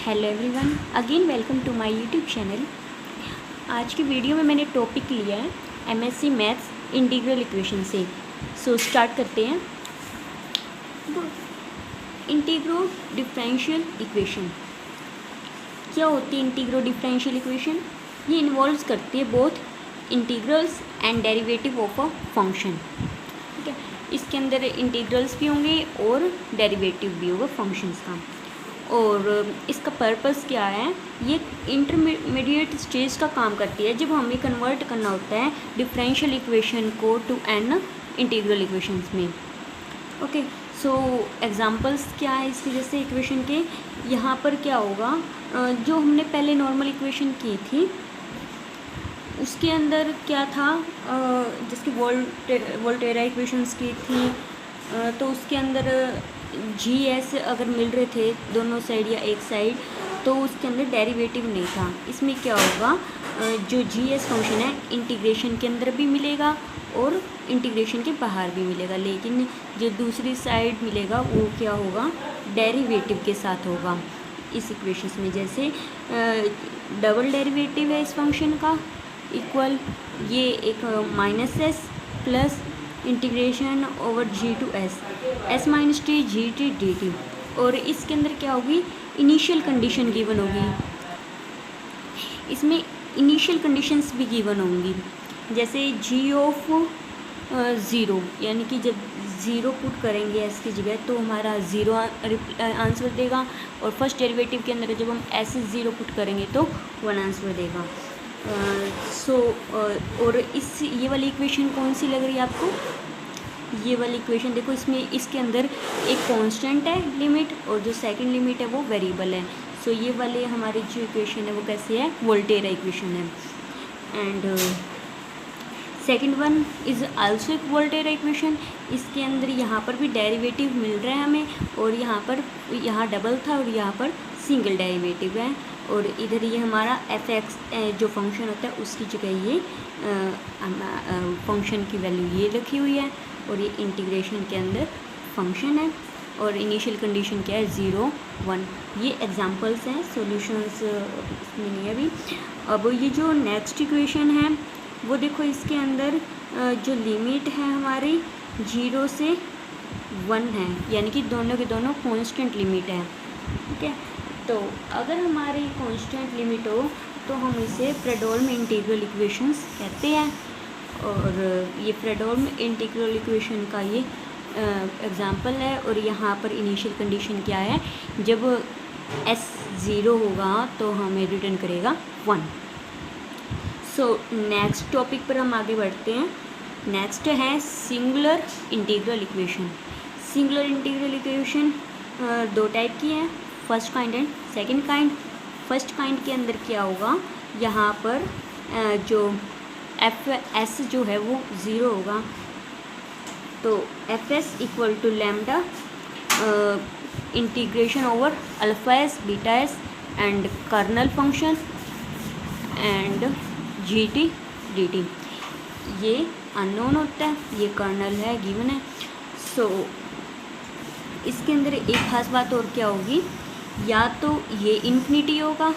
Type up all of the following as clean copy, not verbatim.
Hello everyone, again welcome to my YouTube channel. आज की video में मैंने टॉपिक लिया है एमएससी मैथ्स इंटीग्रल इक्वेशन से। सो स्टार्ट करते हैं। इंटीग्रो डिफरेंशियल इक्वेशन क्या होती है? इंटीग्रो डिफरेंशियल इक्वेशन ये इन्वॉल्व करती है both integrals and derivative of a function. ठीक है, इसके अंदर इंटीग्रल्स भी होंगे और डेरिवेटिव भी होगा फंक्शंस का। और इसका पर्पस क्या है? ये इंटरमीडिएट स्टेज का काम करती है जब हमें कन्वर्ट करना होता है डिफरेंशियल इक्वेशन को टू एन इंटीग्रल इक्वेशंस में। ओके, सो एग्जांपल्स क्या है इसकी? जैसे इक्वेशन के यहाँ पर क्या होगा, जो हमने पहले नॉर्मल इक्वेशन की थी उसके अंदर क्या था, जिसकी वोल्टेरा इक्वेशंस की थी, तो उसके अंदर जी एस अगर मिल रहे थे दोनों साइड या एक साइड, तो उसके अंदर डेरिवेटिव नहीं था। इसमें क्या होगा, जो जी एस फंक्शन है इंटीग्रेशन के अंदर भी मिलेगा और इंटीग्रेशन के बाहर भी मिलेगा, लेकिन जो दूसरी साइड मिलेगा वो क्या होगा, डेरिवेटिव के साथ होगा इस इक्वेशन में। जैसे डबल डेरिवेटिव है इस फंक्शन का इक्वल ये एक minus s plus integration over g to s minus t G T D t. और इसके अंदर क्या होगी, इनिशियल कंडीशन गिवन होगी, इसमें इनिशियल कंडीशंस भी गिवन होंगी। जैसे जी ऑफ ज़ीरो, यानी कि जब ज़ीरो पुट करेंगे एस की जगह तो हमारा ज़ीरो आंसर देगा, और फर्स्ट डेरिवेटिव के अंदर जब हम एस ज़ीरो पुट करेंगे तो वन आंसर देगा। और इस ये वाली इक्वेशन कौन सी लग रही है आपको? ये वाली इक्वेशन देखो, इसमें इसके अंदर एक कांस्टेंट है लिमिट, और जो सेकंड लिमिट है वो वेरिएबल है। सो ये वाले हमारी जो इक्वेशन है वो कैसे है, वोल्टेरा इक्वेशन है। And second one is also एक वोल्टेरा इक्वेशन। इसके अंदर यहाँ पर भी डेरिवेटिव मिल रहा है हमें, और यहाँ डबल था और यहाँ पर सिंगल डेरिवेटिव है, और इधर ये हमारा एफ एक्स जो फंक्शन होता है उसकी जगह ये फंक्शन की वैल्यू ये रखी हुई है, और ये इंटीग्रेशन के अंदर फंक्शन है, और इनिशियल कंडीशन क्या है, 0 1। ये एग्जांपल्स हैं, सॉल्यूशंस इसमें नहीं है अभी। अब ये जो नेक्स्ट इक्वेशन है वो देखो, इसके अंदर जो लिमिट है हमारी 0 से 1 है, यानी कि दोनों के दोनों कांस्टेंट लिमिट है। ठीक है, तो अगर हमारी कांस्टेंट लिमिट हो तो हम इसे फ्रेडहोल्म इंटीग्रल इक्वेशंस कहते हैं। और ये फ्रेडहोल्म इंटीग्रल इक्वेशन का ये एग्जांपल है। और यहाँ पर इनिशियल कंडीशन क्या है, जब एस ज़ीरो होगा तो हमें रिटर्न करेगा 1। सो नेक्स्ट टॉपिक पर हम आगे बढ़ते हैं। नेक्स्ट है singular integral equation. Singular integral equation दो टाइप की हैं, first kind and second kind. First kind के अंदर क्या होगा, यहाँ पर जो एफ एस जो है वो ज़ीरो होगा, तो f s equal to lambda integration over alpha s beta s and kernel function and g T D t. ये अननोन होता है, ये कर्नल है, गिवन है। सो इसके अंदर एक खास बात और क्या होगी, या तो ये इन्फिनिटी होगा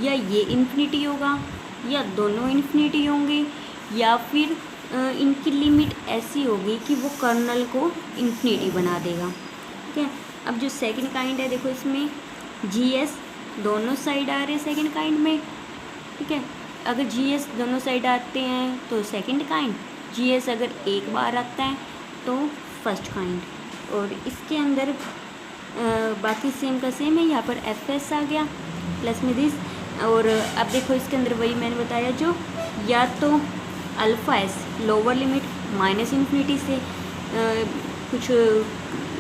या ये इन्फिनिटी होगा या दोनों इन्फिनिटी होंगे, या फिर इनकी लिमिट ऐसी होगी कि वो कर्नल को इन्फिनिटी बना देगा। ठीक है, अब जो सेकंड काइंड है देखो, इसमें जी एस दोनों साइड आ रहे हैं सेकंड काइंड में। ठीक है, अगर जी एस दोनों साइड आते हैं तो सेकंड काइंड, जी एस अगर एक बार आता है तो फर्स्ट काइंड। और इसके अंदर बाकी सेम का सेम है, यहाँ पर एफ एस आ गया प्लस में दिस। और अब देखो इसके अंदर वही मैंने बताया, जो या तो alpha S lower limit minus infinity से कुछ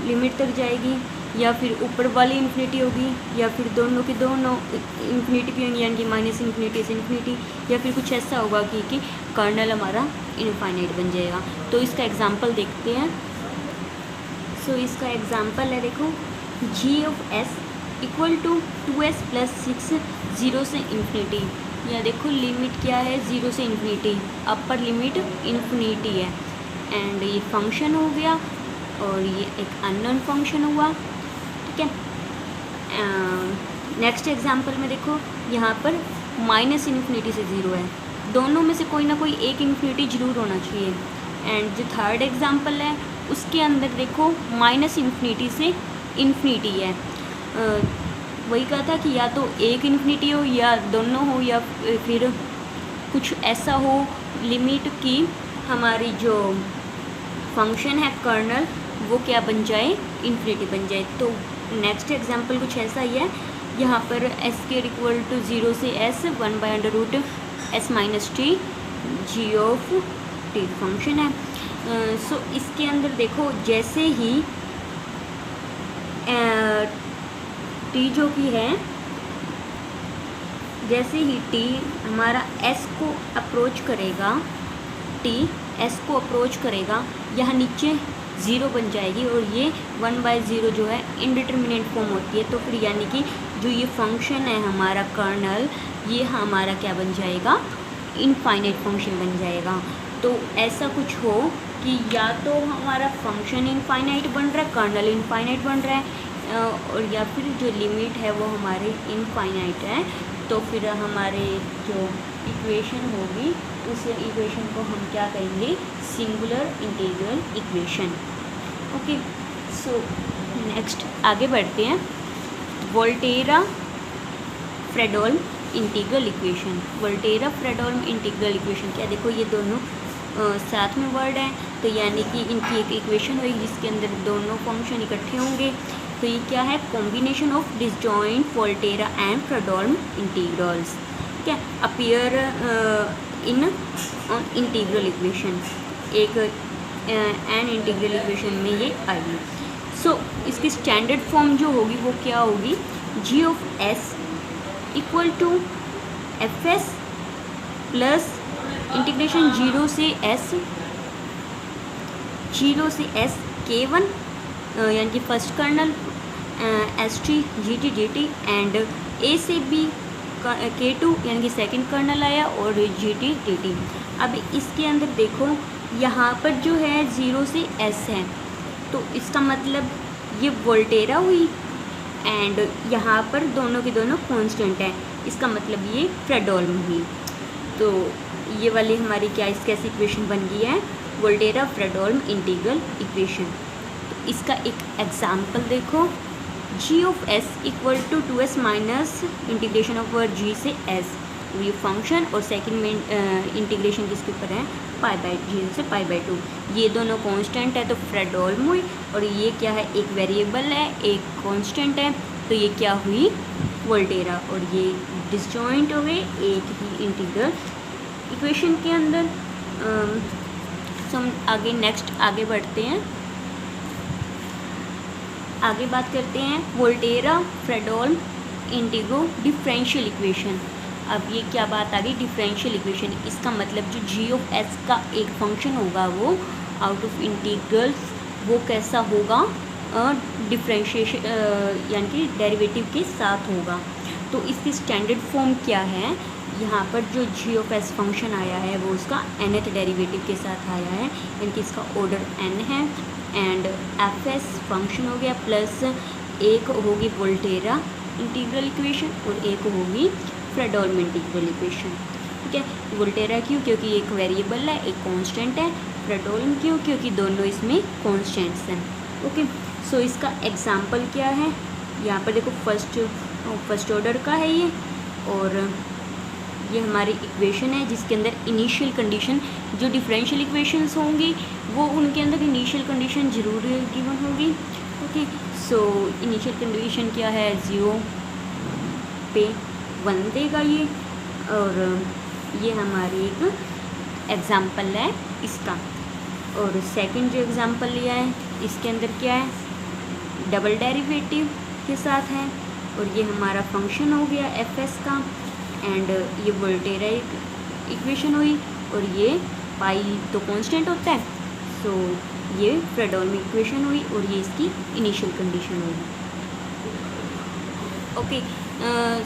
लिमिट तक जाएगी, या फिर ऊपर वाली इन्फिनिटी होगी, या फिर दोनों की दोनों इन्फिनिटी भी होंगी, यानी कि माइनस इन्फिनिटी से इन्फिनिटी, या फिर कुछ ऐसा होगा कि कर्नल हमारा इनफाइनाइट बन जाएगा। तो इसका एग्जांपल देखते हैं। सो इसका एग्जांपल है देखो, G of S equal to 2s plus 6 0 से इन्फिनिटी। या देखो लिमिट क्या है, 0 से इन्फिनिटी, अपर लिमिट इन्फिनिटी है। एंड ये फंक्शन हो गया और ये एक अननोन फंक्शन हुआ। ठीक है, नेक्स्ट एग्जांपल में देखो यहाँ पर माइनस इन्फिनिटी से 0 है, दोनों में से कोई ना कोई एक इन्फिनिटी ज़रूर होना चाहिए। एंड जो थर्ड एग्जांपल है उसके अंदर देखो माइनस इन्फिनिटी से इन्फिनिटी है। वही कहा था कि या तो एक इन्फिनिटी हो या दोनों हो या फिर कुछ ऐसा हो लिमिट की हमारी जो फंक्शन है कर्नल वो क्या बन जाए, इन्फिनिटी बन जाए। तो नेक्स्ट एग्जांपल कुछ ऐसा ही है, यहाँ पर एस स्क्वायर इक्वल टू 0 से S 1/√s minus t ji of T function है। सो इसके अंदर देखो जैसे ही टी जो कि है, जैसे ही टी हमारा एस को अप्रोच करेगा, टी एस को अप्रोच करेगा, यहाँ नीचे 0 बन जाएगी और ये 1/0 जो है इनडिटर्मिनेट फॉर्म होती है। तो फिर यानी कि जो ये फंक्शन है हमारा कर्नल, ये हमारा क्या बन जाएगा, इनफाइनाइट फंक्शन बन जाएगा। तो ऐसा कुछ हो कि या तो हमारा फंक्शन इनफाइनाइट बन रहा है, कर्नल इनफाइनाइट बन रहा है, और या फिर जो लिमिट है वो हमारे इनफाइनाइट है। तो फिर हमारे जो इक्वेशन होगी उस इक्वेशन को हम क्या कहेंगे, singular integral equation. Okay, so next आगे बढ़ते हैं, Volterra Fredholm integral equation. Volterra Fredholm integral equation क्या, देखो ये दोनों साथ में वर्ड हैं, तो यानी कि इनकी एक इक्वेशन होगी जिसके अंदर दोनों फंक्शन इकट्ठे होंगे। तो ये क्या है, combination of disjoint Volterra and Fredholm integrals क्या अपीयर इन इंटीग्रल इक्वेशन, एक एन इंटीग्रल इक्वेशन में ये आएगी। सो इसकी स्टैंडर्ड फॉर्म जो होगी वो क्या होगी, G of S equal to F S plus integration 0 से एस K1 यानी कि first kernel, S T G T D T and A से बी K2 यानी कि सेकंड कर्नल आया और जी टी डी टी। अब इसके अंदर देखो यहाँ पर जो है 0 से S है, तो इसका मतलब ये वोल्टेरा हुई एंड यहाँ पर दोनों के दोनों कांस्टेंट है, इसका मतलब ये फ्रेडोल्म हुई। तो ये वाली हमारी क्या इस कैसी इक्वेशन बन गई है, वोल्टेरा फ्रेडोल्म इंटीग्रल इक्वेशन। तो इसका एक एग्जाम्पल देखो, G of S equal to 2s minus integration of G से एस, ये फंक्शन, और सेकंड में इंटीग्रेशन किसके ऊपर है, जी से π/2। ये दोनों कांस्टेंट है तो फ्रेडोल्म हुई, और ये क्या है, एक वेरिएबल है एक कांस्टेंट है, तो ये क्या हुई, वोल्टेरा, और ये डिसजॉइंट हो गए एक ही इंटीग्रल इक्वेशन के अंदर। हम आगे नेक्स्ट आगे बढ़ते हैं, आगे बात करते हैं वोल्टेरा फ्रेडोल्म इंटीग्रो डिफरेंशियल इक्वेशन। अब ये क्या बात आ गई, डिफरेंशियल इक्वेशन, इसका मतलब जो जी ऑफ एस का एक फंक्शन होगा वो आउट ऑफ इंटीग्रल्स वो कैसा होगा, डिफरेंशिएशन यानी कि डेरिवेटिव के साथ होगा। तो इसकी स्टैंडर्ड फॉर्म क्या है, यहाँ पर जो जी ऑफ एस फंक्शन आया है वो उसका nth डेरिवेटिव के साथ आया है, यानी कि इसका ऑर्डर n है, एंड एफ एस फंक्शन हो गया प्लस एक होगी वोल्टेरा इंटीग्रल इक्वेशन और एक होगी फ्रेडोल्म इंटीग्रल इक्वेशन। ठीक है, वोल्टेरा क्यों, क्योंकि एक वेरिएबल है एक कांस्टेंट है, फ्रेडोल्म क्यों, क्योंकि दोनों इसमें कांस्टेंट्स हैं। ओके, सो इसका एग्जांपल क्या है, यहाँ पर देखो फर्स्ट ऑर्डर का है ये, और ये हमारी इक्वेशन है जिसके अंदर इनिशियल कंडीशन, जो डिफरेंशियल इक्वेशंस होंगी वो उनके अंदर इनिशियल कंडीशन ज़रूर गिवन होगी। ओके, सो इनिशियल कंडीशन क्या है, 0 पे 1 देगा ये, और ये हमारी एक एग्जांपल है इसका। और सेकंड जो एग्जांपल लिया है इसके अंदर क्या है, डबल डेरिवेटिव के साथ है, और ये हमारा फंक्शन हो गया एफ एस का, एंड ये वोल्टेरा इक्वेशन हुई, और ये पाई तो कांस्टेंट होता है, सो ये फ्रेडोल्म इक्वेशन हुई, और ये इसकी इनिशियल कंडीशन हुई। ओके,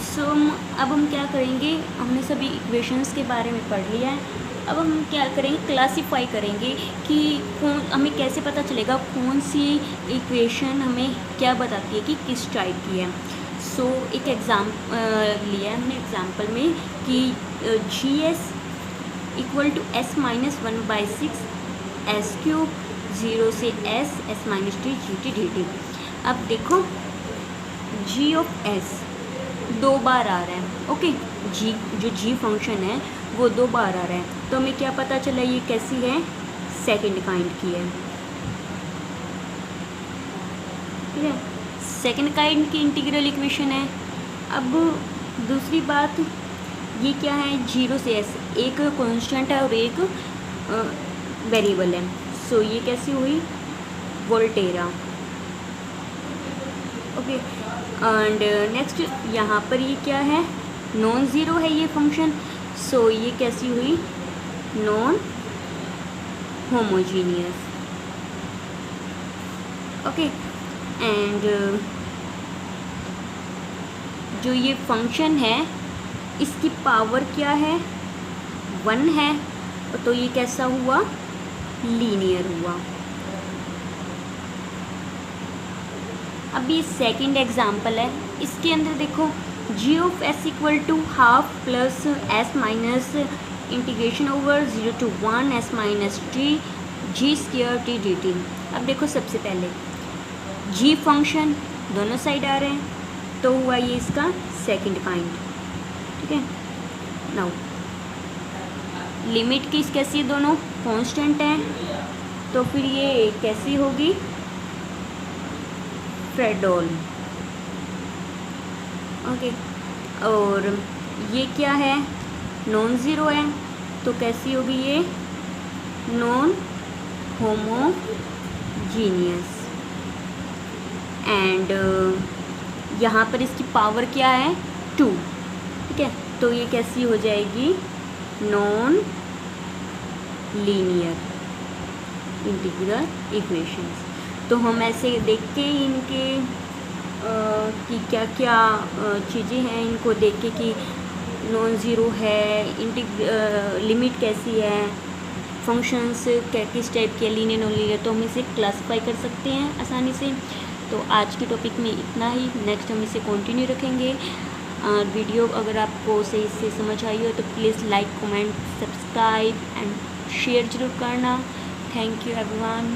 सो अब हम क्या करेंगे, हमने सभी इक्वेशंस के बारे में पढ़ लिया है, अब हम क्या करेंगे, क्लासीफाई करेंगे कि कौन, हमें कैसे पता चलेगा कौन सी इक्वेशन हमें क्या बताती है कि किस टाइप की है। सो एक लिया है हमने एग्जाम्पल में कि GS equal to S-1/6 S³ 0 से S-T GT dt। अब देखो G ऑफ S 2 बार आ रहा है, ओके, G जो G फंक्शन है वो 2 बार आ रहा है, तो हमें क्या पता चला ये कैसी है, सेकंड काइंड की है, ठीक है, सेकंड काइंड की इंटीग्रल इक्वेशन है। अब दूसरी बात, ये क्या है, 0 से S, एक कांस्टेंट है और एक वेरिएबल है, सो ये कैसी हुई, वोल्टेरा, ओके। एंड नेक्स्ट यहाँ पर ये क्या है, नॉन ज़ीरो है ये फंक्शन, सो ये कैसी हुई, नॉन होमोजीनियस, ओके। एंड जो ये फंक्शन है इसकी पावर क्या है, 1 है, तो ये कैसा हुआ, लीनियर हुआ। अब ये सेकंड एग्जांपल है, इसके अंदर देखो G of S equal to half plus S minus integration over 0 to 1 S-T G² T dt। अब देखो सबसे पहले G फंक्शन दोनों साइड आ रहे हैं, तो हुआ ये इसका सेकंड काइंड, ठीक है। नाउ लिमिट की कैसी, दोनों कांस्टेंट हैं, तो फिर ये कैसी होगी, फ्रेडोल, ओके। और ये क्या है, नॉन ज़ीरो है, तो कैसी होगी ये, नॉन होमोजीनियस। एंड यहाँ पर इसकी पावर क्या है, 2, ठीक है, तो ये कैसी हो जाएगी, नॉन लीनियर इंटीग्रल इक्वेशंस। तो हम ऐसे देख के इनके कि क्या क्या चीज़ें हैं, इनको देख के कि नॉन ज़ीरो है, लिमिट कैसी है, फंक्शंस किस टाइप के, लीनियर नॉन लीनियर, तो हम इसे क्लासीफाई कर सकते हैं आसानी से। तो आज के टॉपिक में इतना ही, नेक्स्ट हम इसे कंटिन्यू रखेंगे। वीडियो अगर आपको सही से समझ आई हो तो please like, comment, subscribe and share ज़रूर करना। Thank you everyone.